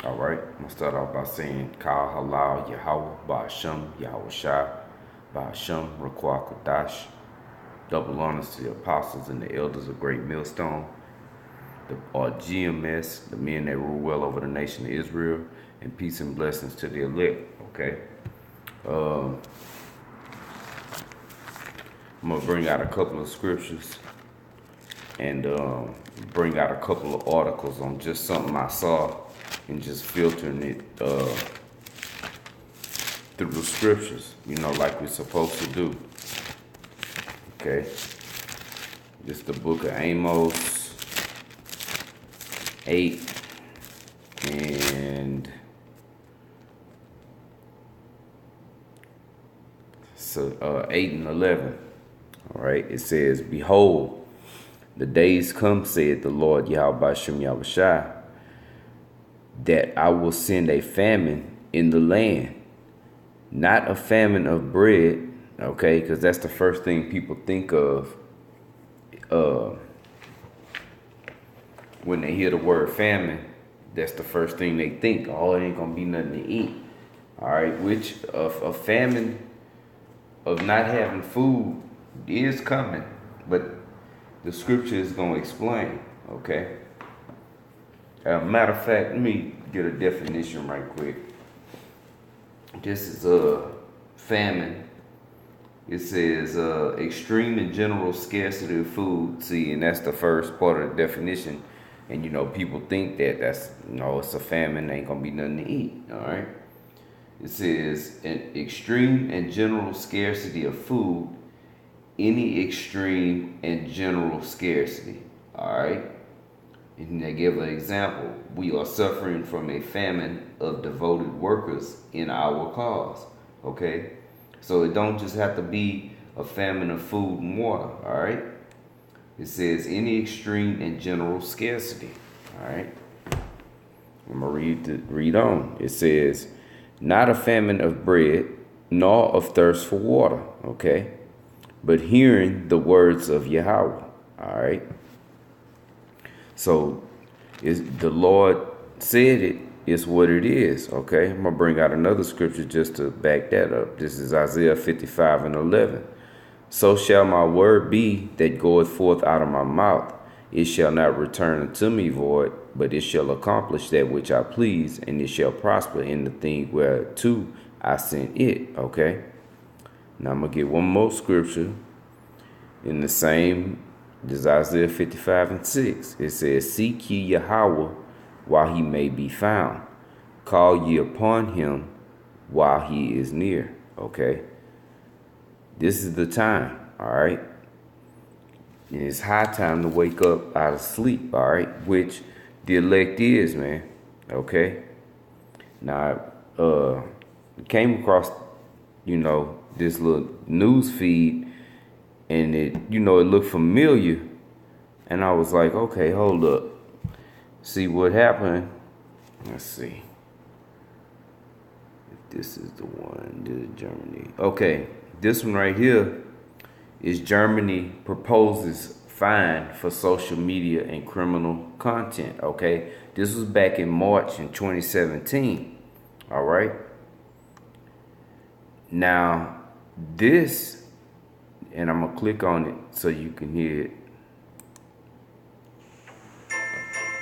All right, I'm gonna start off by saying Kal Halal Yahawah Ba'ashem Yahawashi Ba'ashem Rakwah Kadash. Double honors to the apostles and the elders of Great Millstone, or GMS, the men that rule well over the nation of Israel, and peace and blessings to the elect. Okay, I'm gonna bring out a couple of scriptures and bring out a couple of articles on just something I saw and just filtering it through the scriptures, like we're supposed to do. Okay, this is the book of Amos 8 and 8 and 11. All right, it says, "Behold, the days come, saith the Lord Yahawashi, that I will send a famine in the land, not a famine of bread." Okay, because that's the first thing people think of when they hear the word famine. That's the first thing they think. Oh, it ain't gonna be nothing to eat. All right, which a famine of not having food is coming, but the scripture is gonna explain. Okay. Matter of fact, let me get a definition right quick. This is a famine. It says extreme and general scarcity of food. See, and that's the first part of the definition. And people think that that's it's a famine, ain't gonna be nothing to eat. All right. It says an extreme and general scarcity of food. Any extreme and general scarcity. All right. And they give an example. We are suffering from a famine of devoted workers in our cause. Okay. So it don't just have to be a famine of food and water, all right? It says any extreme and general scarcity, all right? I'm going to read on. It says, not a famine of bread, nor of thirst for water, okay? But hearing the words of Yahawah, all right? So the Lord said it. Is what it is, okay? I'm going to bring out another scripture just to back that up. This is Isaiah 55 and 11. So shall my word be that goeth forth out of my mouth. It shall not return unto me void, but it shall accomplish that which I please, and it shall prosper in the thing whereto I sent it, okay? Now I'm going to get one more scripture in the same, this is Isaiah 55 and 6. It says, seek ye Yahawah while he may be found. Call ye upon him while he is near. Okay. This is the time. All right. And it's high time to wake up out of sleep. All right. Which the elect is, man. Okay. Now, came across, this little news feed, and it looked familiar. And I was like, okay, hold up. See what happened. Let's see. If this is the one, this is Germany. Okay, this one right here is Germany proposes fine for social media and criminal content. Okay, this was back in March in 2017. All right. Now, this, and I'm gonna click on it so you can hear it.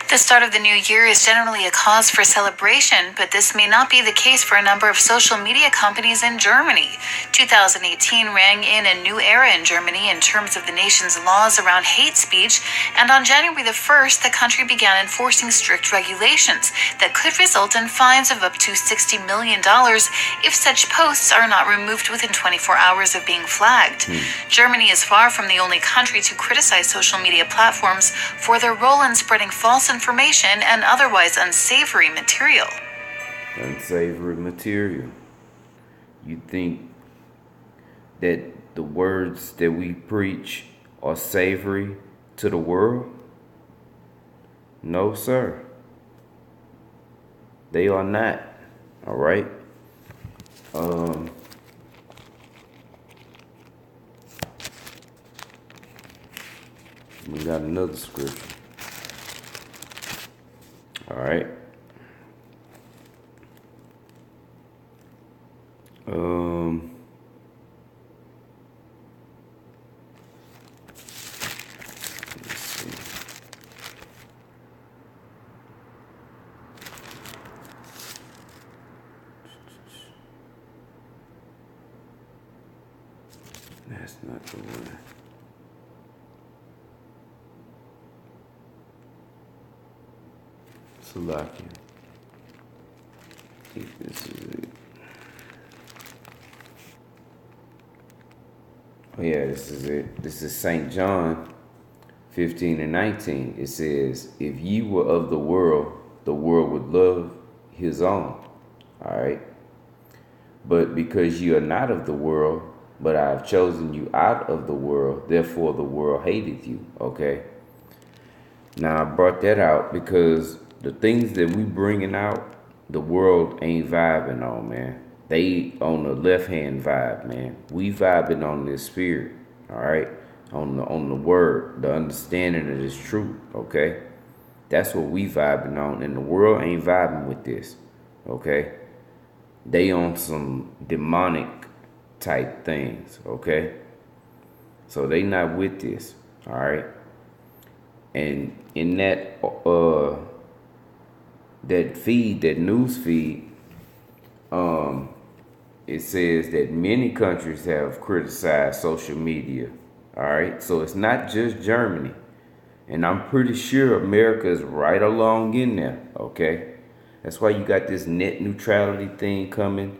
The start of the new year is generally a cause for celebration, but this may not be the case for a number of social media companies in Germany. 2018 rang in a new era in Germany in terms of the nation's laws around hate speech, and on January the 1st, the country began enforcing strict regulations that could result in fines of up to $60 million if such posts are not removed within 24 hours of being flagged. Germany is far from the only country to criticize social media platforms for their role in spreading false information and otherwise unsavory material. Unsavory material. You think that the words that we preach are savory to the world? No, sir. They are not. All right. We got another scripture. All right. That's not the one. Salakia. I think this is it. Oh yeah, this is it. This is St. John 15 and 19. It says, if ye were of the world would love his own. All right. But because you are not of the world, but I have chosen you out of the world, therefore the world hated you. Okay. Now I brought that out because the things that we bringing out, the world ain't vibing on, man. They on the left hand vibe, man. We vibing on this spirit, all right, on the word, the understanding of this truth. Okay, that's what we vibing on, and the world ain't vibing with this. Okay, they on some demonic type things. Okay, so they not with this. All right, and in that that feed, that news feed, it says that many countries have criticized social media. All right, so it's not just Germany, and I'm pretty sure America is right along in there. Okay, that's why you got this net neutrality thing coming.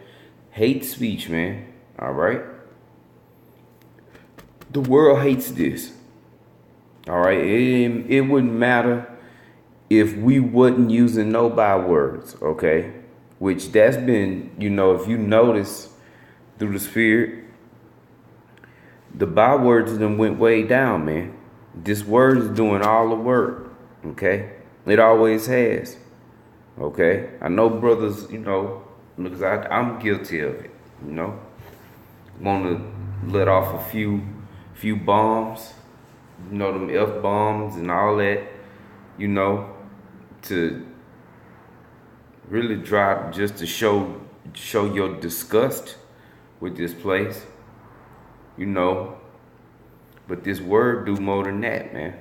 Hate speech, man. All right, the world hates this. All right, it wouldn't matter if we wasn't using no bywords, okay? Which that's been, if you notice through the spirit, the bywords them went way down, man. This word is doing all the work, okay? It always has, okay? I know brothers, because I'm guilty of it, Want to let off a few bombs, them F bombs and all that, to really drop just to show your disgust with this place, but this word do more than that, man,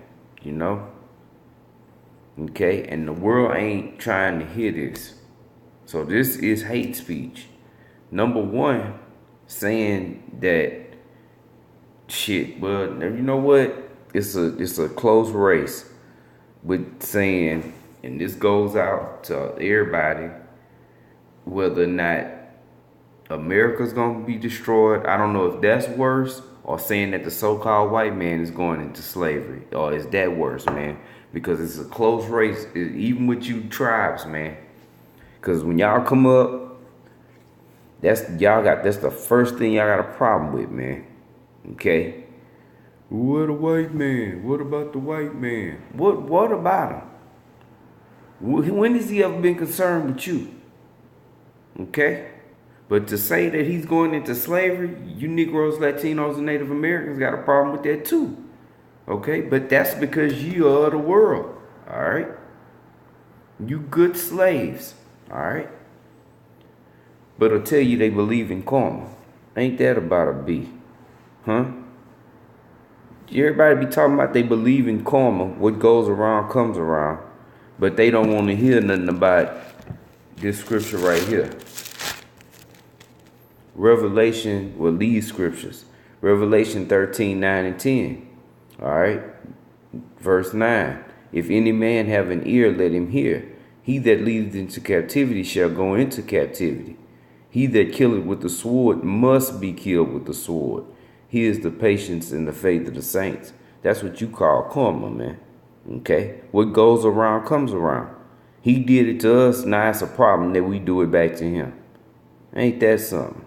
okay, and the world ain't trying to hear this. So this is hate speech. Number one, saying that shit, but you know what, it's a close race with saying, and this goes out to everybody, whether or not America's gonna be destroyed. I don't know if that's worse, or saying that the so-called white man is going into slavery, or is that worse, man? Because it's a close race, even with you tribes, man. Because when y'all come up, that's the first thing y'all got a problem with, man. Okay. What a white man? What about the white man? What about him? When has he ever been concerned with you? Okay? But to say that he's going into slavery, you Negroes, Latinos, and Native Americans got a problem with that too. Okay? But that's because you are the world. All right? You good slaves. All right? But I'll tell you they believe in karma. Ain't that about a B? Huh? Everybody be talking about they believe in karma. What goes around comes around. But they don't want to hear nothing about this scripture right here. Revelation, these scriptures. Revelation 13, 9 and 10. All right. Verse 9. If any man have an ear, let him hear. He that leadeth into captivity shall go into captivity. He that killeth with the sword must be killed with the sword. He is the patience and the faith of the saints. That's what you call karma, man. Okay? What goes around comes around. He did it to us, now it's a problem that we do it back to him. Ain't that something?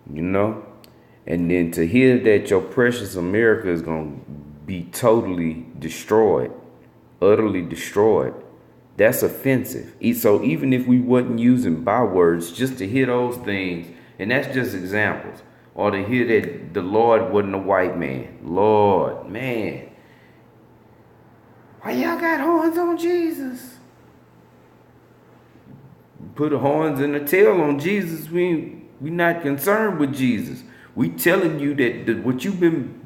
And then to hear that your precious America is going to be totally destroyed, utterly destroyed, that's offensive. So even if we wasn't using bywords, just to hear those things, and that's just examples, or to hear that the Lord wasn't a white man. Lord, man, why y'all got horns on Jesus? Put the horns and the tail on Jesus. We not concerned with Jesus. We telling you that what you've been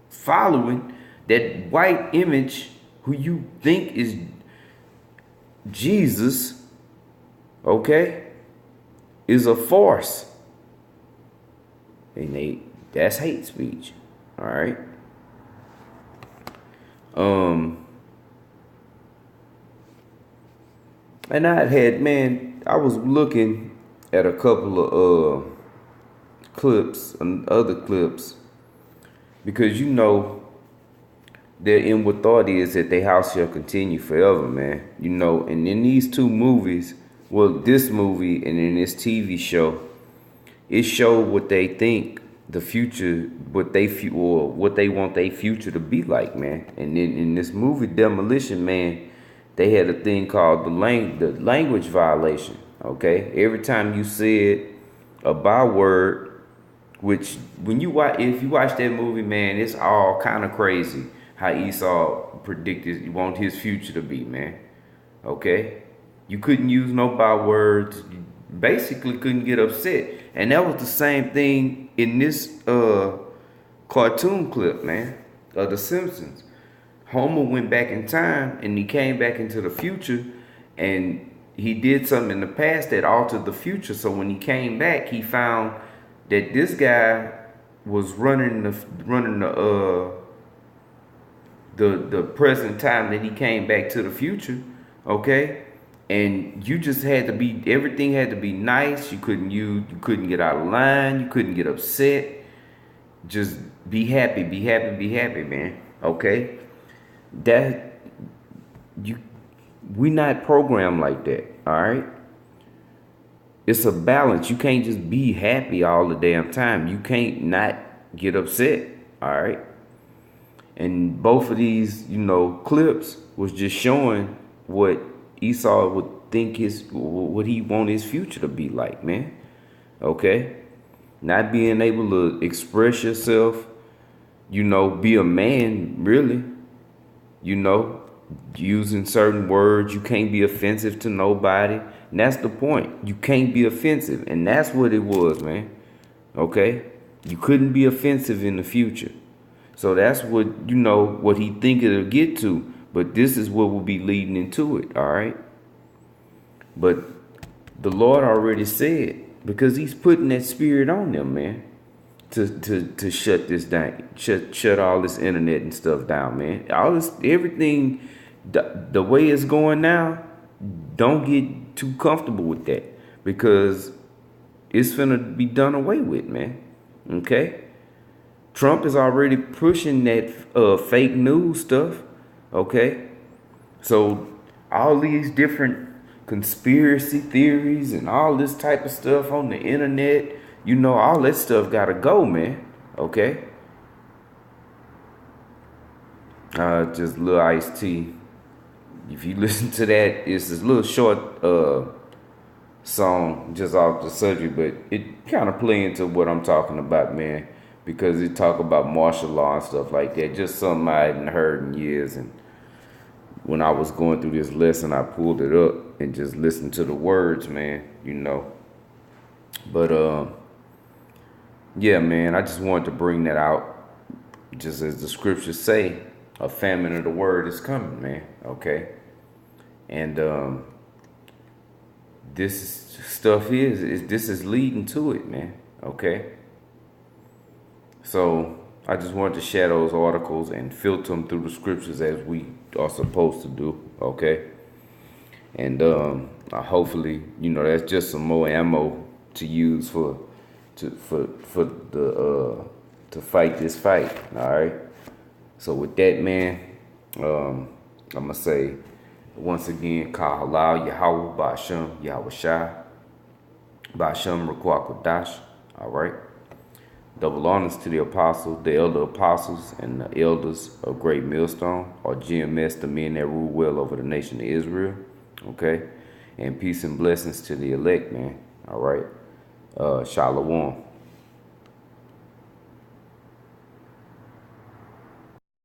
following, that white image who you think is Jesus, okay, is a farce. And that's hate speech. All right. And I was looking at a couple of clips and other clips, because their inward thought is that their house shall continue forever, man. And in these two movies, well, this movie and in this TV show, it showed what they think the future, what they want their future to be like, man. And then in this movie, Demolition Man, they had a thing called the language violation. Okay, every time you said a byword, which if you watch that movie, man, it's all kind of crazy how Esau predicted you want his future to be, man. Okay, you couldn't use no bywords. You basically couldn't get upset, and that was the same thing in this cartoon clip, man, of The Simpsons. Homer went back in time and he came back into the future, and he did something in the past that altered the future. So when he came back, he found that this guy was running the present time that he came back to the future. Okay, and you just had to be, everything had to be nice. You couldn't get out of line. You couldn't get upset. Just be happy, man. Okay. We not programmed like that, all right? It's a balance. You can't just be happy all the damn time. You can't not get upset, all right? And both of these, clips was just showing what Esau would think what he want his future to be like, man. Okay? Not being able to express yourself, be a man, really. Using certain words. You can't be offensive to nobody. And that's the point. You can't be offensive. And that's what it was, man. Okay? You couldn't be offensive in the future. So that's what, what he think it'll get to. But this is what will be leading into it, all right? But the Lord already said, because he's putting that spirit on them, man. To shut this down, shut all this internet and stuff down, man. All this, everything, the way it's going now, don't get too comfortable with that, because it's finna be done away with, man. Okay, Trump is already pushing that fake news stuff. Okay, so all these different conspiracy theories and all this type of stuff on the internet. All that stuff gotta go, man. Okay? Just little iced tea. If you listen to that, it's this little short song just off the subject, but it kind of play into what I'm talking about, man. Because it talk about martial law and stuff like that. Just something I hadn't heard in years. And when I was going through this lesson, I pulled it up and just listened to the words, man. But yeah, man, I just wanted to bring that out. Just as the scriptures say, a famine of the word is coming, man. Okay. And this stuff this is leading to it, man. Okay. So I just wanted to share those articles and filter them through the scriptures as we are supposed to do. Okay. And hopefully, that's just some more ammo to use to fight this fight. All right. So with that, man, I'm gonna say once again, Kahalal YAHAWAH Ba'Shem Yahawashi Ba'Shem Rakwakadash. All right. Double honors to the apostles, the elder apostles, and the elders of Great Millstone, or GMS, the men that rule well over the nation of Israel. Okay. And peace and blessings to the elect, man. All right. Shalom.